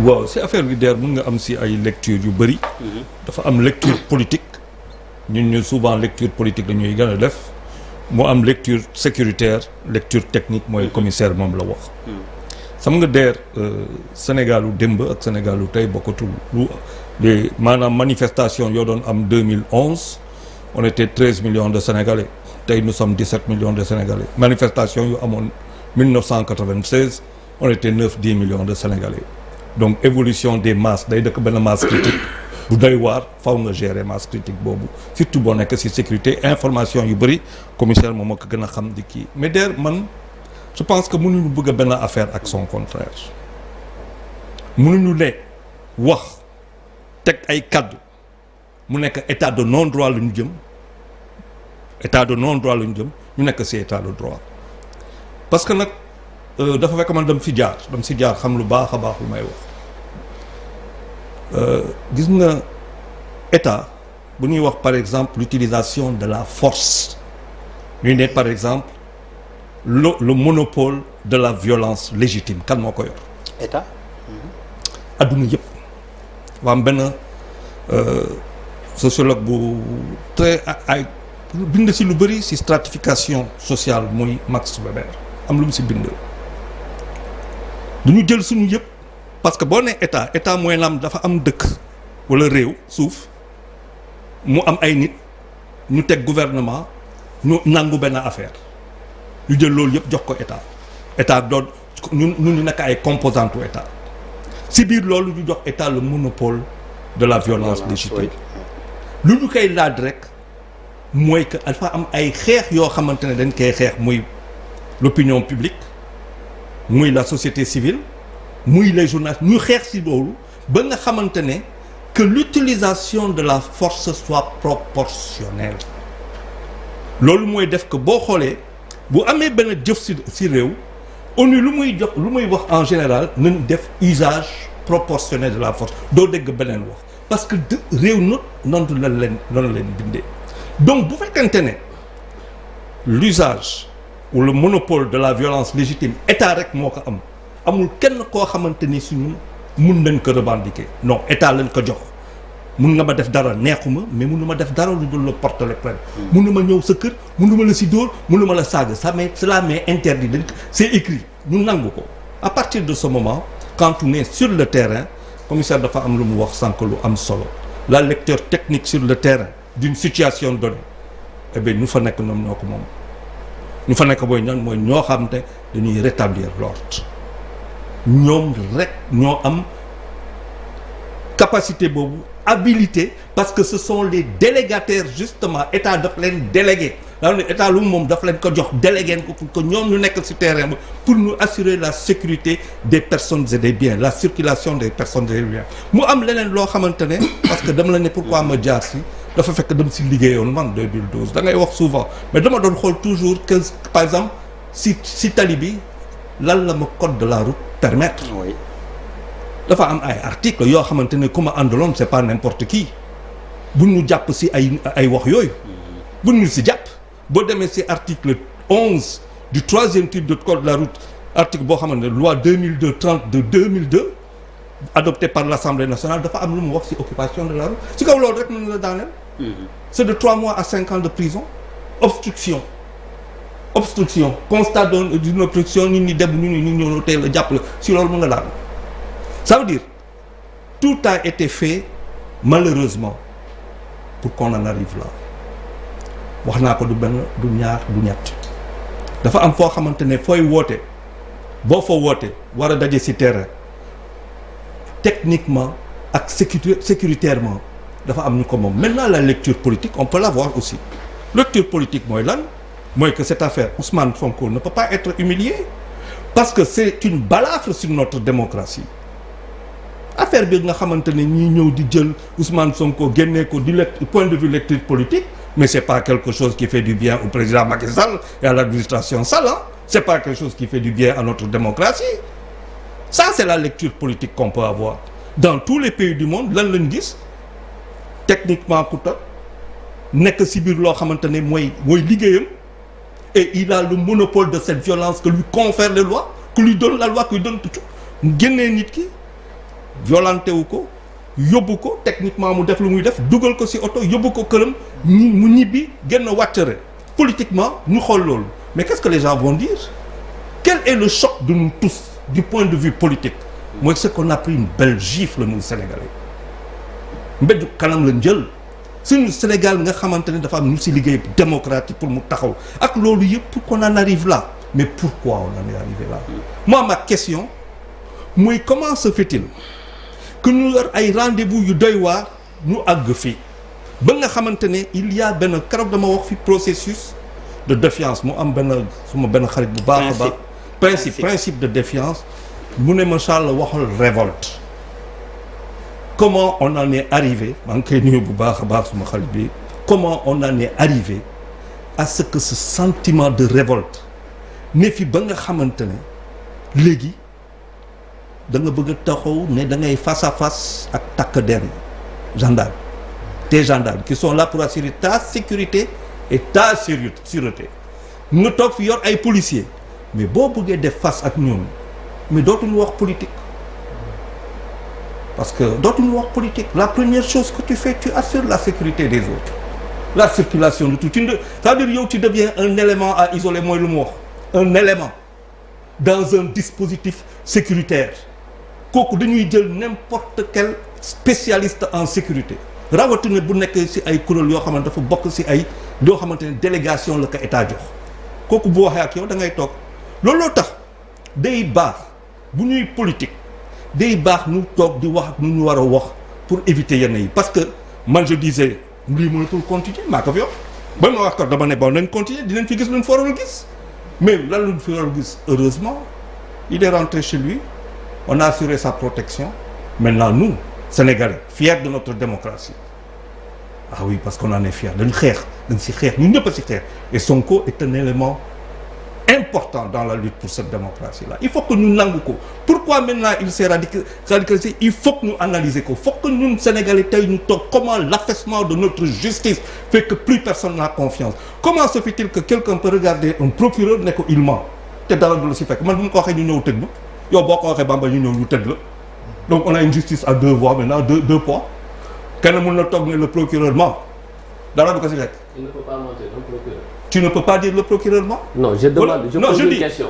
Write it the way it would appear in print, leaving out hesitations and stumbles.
waaw si affaire bi DER mën nga am si ay lecture yu bëri. dafa am lecture politique ñu souvent lecture politique la ñuy gën a def mu am lecture sécuritaire lecture technique mooy commissaire moom la wax. xam nga DER Sénégalu démb ak Sénégalu tey bokkatul lu maanaam manifestation yoo doon am 2011 on était 13 millions de Sénégalais tey nous sommes 17 millions de Sénégalais manifestation yu amoon 1996 on était 9-10 millions de Sénégalais. Donc évolution des masses day dëkk benn masse critique bu doy waar faw nga gérer masse critique boobu surtout boo nekk ci sécurité information yu bëri commissaire moom moo ko gën a xam di kii mais DER man je pense que mënuñu bëgg a benn affaire ak son contraire mënuñu ne wax teg ay kaddu mu nekk état de non droit la ñu jëm état de non droit la ñu jëm ñu nekk ci état de droit parce que nag dafa fekk man dama si jaar xam lu baax a baax lu may wax gis nga état bu ñuy wax par exemple l'utilisation de la force ñuy ne par exemple le monopole de la violence légitime kan moo ko yor état adduna yëpp waa am benn sociologue bu très ay bind si lu bëri si stratification sociale muy Max Weber am lu mu si bind du ñu jël suñu yëpp parce que boo nee état mooy naam dafa am dëkk wala réew suuf mu am ay nit ñu teg gouvernement ñu nangu benn affaire ñu jël loolu yëpp jox ko état doon ñu nekk ay composantes u état si biir loolu ñu jox état le monopole de la violence légitime lu ñu koy laaj rek mooy que dafa am ay xeex yoo xamante ne dañ koy xeex muy l'opinion publique muy la société civile muy les journalistes ñu xeex ci loolu ba nga xamante ne que l'utilisation de la force soit proportionnelle loolu mooy def que boo xoolee bu amee benn jëf ci réew ONU lu muy wax en général nañ def usage proportionnel de la force doo dégg beneen wax parce que réew noonu la leen bindee donc bu fekkente ne l'usage ou le monopole de la violence légitime état rek moo ko amul kenn koo xamante ni suñu mun nañ ko revendiquer non état lañ ko jox mun nga ma def dara neexuma mais munu ma def dara lu dul la porter plainte munu ma ñëw sa kër munu ma la si dóor munu ma la saaga cela m'est interdit dañ c'est écrit ñu nangu ko à partir de ce moment quand on est sur le terrain commissaire dafa am lu mu wax sànq lu am solo la lecture technique sur le terrain d'une situation donnée eh bien ñu fa nekk ñoom ñoo ko moom ñu fa nekk mooy ñoo xam ne dañuy rétablir l'ordre ñoom rek ñoo am capacité boobu habilité parce que ce sont les délégataires justement état daf leen délégué daa ne état lu moom daf leen ko jox délégué ko pour que ñoom ñu nekk ci terrain ba pour nous assurer la sécurité des personnes et des biens la circulation des personnes et des biens mu am leneen loo xamante ne parce que dama la ne pourquoi ma jaar ci dafa fekk dem ci liggéeyoon man 2012 da ngay wax souvent mais dama doon xool toujours que par exemple ci tali bi lan la ma code de la route permettre oui. dafa am ay articles yoo xamante ne ku ma àndaloon c'est pas n'importe qui bu ñu jàpp ci ay wax yooyu bu ñu ci jàpp boo demee ci article 11 du troisième titre de code de la route article boo xamante ne loi 2002-30 de 2002 adopté par l'Assemblée nationale dafa am lu mu wax ci occupation de la route ci kaw loolu rek mën na la daaneel c'est de 3 mois à 5 ans de prison obstruction constat d'une obstruction nit ñi dem ñu ñëw tey la jàpp la ci loolu mën nga daal ça veut dire tout a été fait malheureusement pour qu'on en arrive là wax naa ko du benn du ñaar du ñett dafa am foo xamante ne fooy woote boo fa woote war a daje ci terrain techniquement ak sécuritairement dafa am ñu ko moom maintenant la lecture politique on peut l'avoir aussi lecture politique mooy lan mooy que cette affaire Ousmane Sonko ne peut pas être humilié parce que c'est une balafre sur notre démocratie affaire bi nga xamante ne ñi ñëw di jël Ousmane Sonko génnee ko du point de vue lecture politique mais c'est pas quelque chose qui fait du bien au président Macky Sall et à l'administration Sall c'est pas quelque chose qui fait du bien à notre démocratie ça c'est la lecture politique qu'on peut avoir dans tous les pays du monde lan lañ gis techniquement ku ta nekk ci biir loo xamante ne mooy liggéeyam et il a le monopole de cette violence que lui confèrent les lois que lui donne la loi que lui donne tout mu génnee nit ki violenté wu ko yóbbu ko techniquement mu def lu muy def dugal ko ci oto yóbbu ko këram mu ñibbi génn wàccare politiquement ñu xool loolu mais qu'est-ce que les gens vont dire quel est le choc de nous tous du point de vue politique mooy ce qu'on a pris une belle gifle nous Sénégalais mbéju kanam lañ jël suñu Sénégal nga xamante ne dafa am ñu ci liggéey démocratique pour mu taxaw ak loolu yëpp pour qu'on en arrive là mais pourquoi on en est arrivé là moi ma question mooy comment se fait-il que ñu yor ay rendez-vous yu doy waar ñu àgg fii ba nga xamante ne il y a benn keroog dama wax fi processus de défiance mu am benn suma benn xarit bu baax a baax principe de défiance mu ne ma Charles waxal révolte comment on en est arrivé maa ngi koy nuyu bu baax a baax suma xarit bi comment on en est arrivé à ce que ce sentiment de révolte ne fi ba nga xamante ne léegi da nga bëgg a taxaw ne da ngay face à face ak takk der gendarme des gendarmes qui sont là pour assurer ta sécurité et ta sûreté nga toog fi yor ay policiers mais boo bëggee def face ak ñoom mais dootuñu wax politique parce que dootuñu wax politique la première chose que tu fais tu assures la sécurité des autres la circulation de tout c'est-à-dire yow tu deviens un élément à isoler mooy lu mu wax un élément dans un dispositif sécuritaire kooku dañuy jël n'importe quel spécialiste en sécurité rawatina bu nekk ci ay kuréel yoo xamante dafa bokk ci ay yoo xamante ne délégation la ko état jox kooku bu waxee ak yow da ngay toog looloo tax day baax bu ñuy politique day baax ñu toog di wax ak nu ñu war a wax pour éviter yenn yi parce que man je disais lii mënatul continuer maa ko fi wax ba ma wax ko dama ne bon nañ continuer dinañ fi gis luñ fa waroon gis mais lan luñ fi waroon gis heureusement il est rentré chez lui on a assuré sa protection maintenant nous Sénégalais fiers de notre démocratie ah oui parce qu'on en est fiers dañu xeex dañ ci xeex ñun ñëpp a ci xeex et Sonko est un élément important dans la lutte pour cette démocratie là il faut que ñu nangu ko pourquoi maintenant il s'est radicalisé il faut que ñu analyser ko faut que ñun Sénégalais tey ñu toog comment l'affaissement de notre justice fait que plus personne n'a confiance comment se fait-il que quelqu'un peut regarder un procureur ne ko il ment te dara du la ci fekk man bu ma ko waxee ñu ñëw tëj ma yow boo ko waxee Bamba ñu ñëw ñu tëj la donc on a une justice à deux voies maintenant deux poids kenn mën na toog ne le procureur ment dara du ko ci fekk. Il ne peut pas mentir un procureur. Tu ne peux pas dire le procureur ment. Non, je demande, je pose une question.